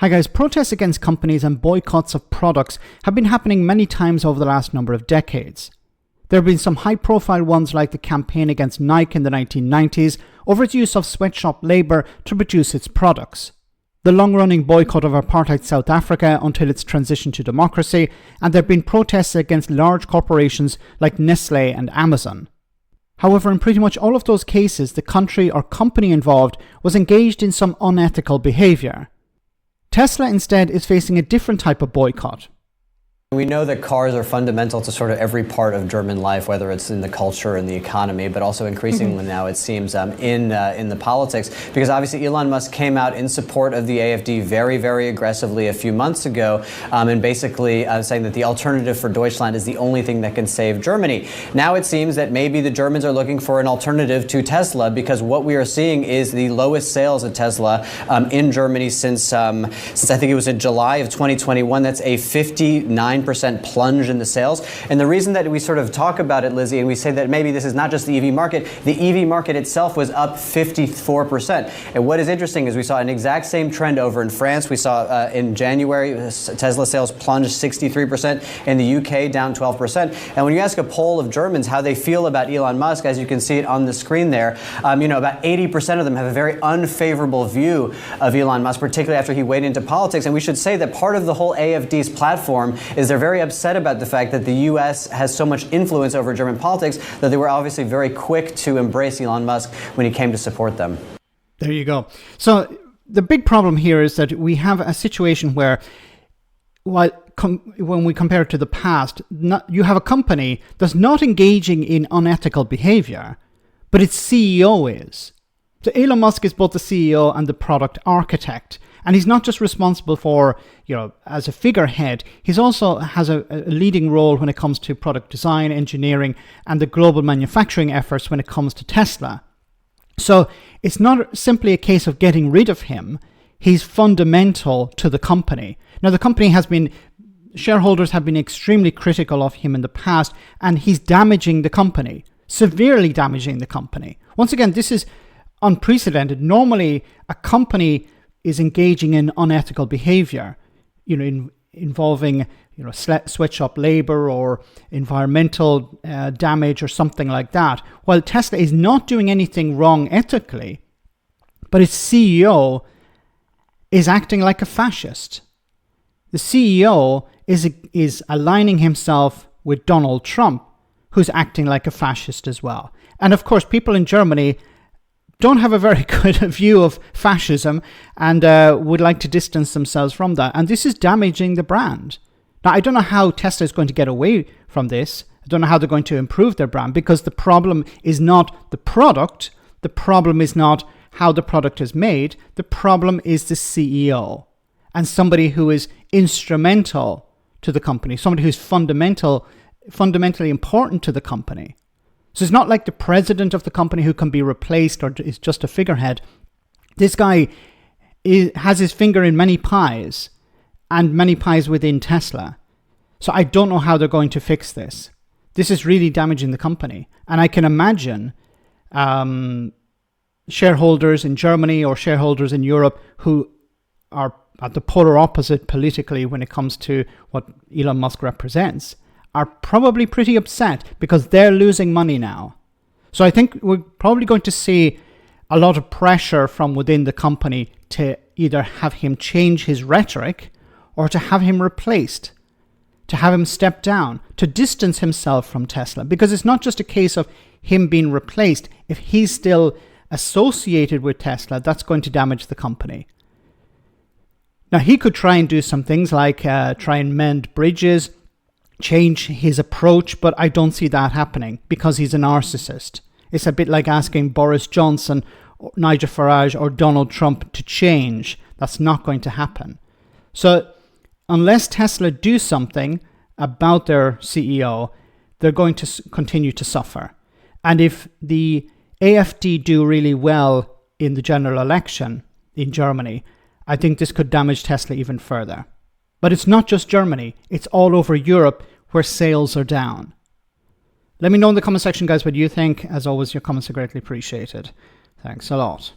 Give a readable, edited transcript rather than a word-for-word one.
Hi guys, protests against companies and boycotts of products have been happening many times over the last number of decades. There have been some high-profile ones like the campaign against Nike in the 1990s over its use of sweatshop labour to produce its products, the long-running boycott of apartheid South Africa until its transition to democracy, and there have been protests against large corporations like Nestle and Amazon. However, in pretty much all of those cases, the country or company involved was engaged in some unethical behaviour. Tesla instead is facing a different type of boycott. We know that cars are fundamental to sort of every part of German life, whether it's in the culture and the economy, but also increasingly now it seems in the politics, because obviously Elon Musk came out in support of the AfD very, very aggressively a few months ago, and basically saying that the alternative for Deutschland is the only thing that can save Germany. Now it seems that maybe the Germans are looking for an alternative to Tesla, because what we are seeing is the lowest sales of Tesla in Germany since I think it was in July of 2021. That's a 59% plunge in the sales. And the reason that we sort of talk about it, Lizzie, and we say that maybe this is not just the EV market, the EV market itself was up 54%. And what is interesting is we saw an exact same trend over in France. We saw in January, Tesla sales plunged 63%, in the UK down 12%. And when you ask a poll of Germans how they feel about Elon Musk, as you can see it on the screen there, about 80% of them have a very unfavorable view of Elon Musk, particularly after he waded into politics. And we should say that part of the whole AfD's platform is they're very upset about the fact that the U.S. has so much influence over German politics that they were obviously very quick to embrace Elon Musk when he came to support them. There you go. So the big problem here is that we have a situation where, when we compare it to the past, you have a company that's not engaging in unethical behavior, but its CEO is. So Elon Musk is both the CEO and the product architect. And he's not just responsible for, as a figurehead, he's also has a leading role when it comes to product design, engineering, and the global manufacturing efforts when it comes to Tesla. So it's not simply a case of getting rid of him. He's fundamental to the company. Now, the company shareholders have been extremely critical of him in the past, and he's damaging the company, severely damaging the company. Once again, this is unprecedented. Normally, a company is engaging in unethical behavior, involving sweatshop labor or environmental damage or something like that. While Tesla is not doing anything wrong ethically, but its CEO is acting like a fascist. The CEO is aligning himself with Donald Trump, who's acting like a fascist as well. And of course, people in Germany don't have a very good view of fascism and would like to distance themselves from that. And this is damaging the brand. Now, I don't know how Tesla is going to get away from this. I don't know how they're going to improve their brand, because the problem is not the product. The problem is not how the product is made. The problem is the CEO and somebody who is instrumental to the company, somebody who's fundamentally important to the company. So it's not like the president of the company who can be replaced or is just a figurehead. This guy has his finger in many pies, and many pies within Tesla. So I don't know how they're going to fix this. This is really damaging the company. And I can imagine shareholders in Germany or shareholders in Europe who are at the polar opposite politically when it comes to what Elon Musk represents are probably pretty upset because they're losing money now. So I think we're probably going to see a lot of pressure from within the company to either have him change his rhetoric or to have him replaced, to have him step down, to distance himself from Tesla. Because it's not just a case of him being replaced. If he's still associated with Tesla, that's going to damage the company. Now, he could try and do some things like try and mend bridges, change his approach, but I don't see that happening because he's a narcissist. It's a bit like asking Boris Johnson, Nigel Farage, or Donald Trump to change. That's not going to happen. So unless Tesla do something about their CEO, they're going to continue to suffer. And if the AfD do really well in the general election in Germany, I think this could damage Tesla even further. But it's not just Germany. It's all over Europe where sales are down. Let me know in the comment section, guys, what you think. As always, your comments are greatly appreciated. Thanks a lot.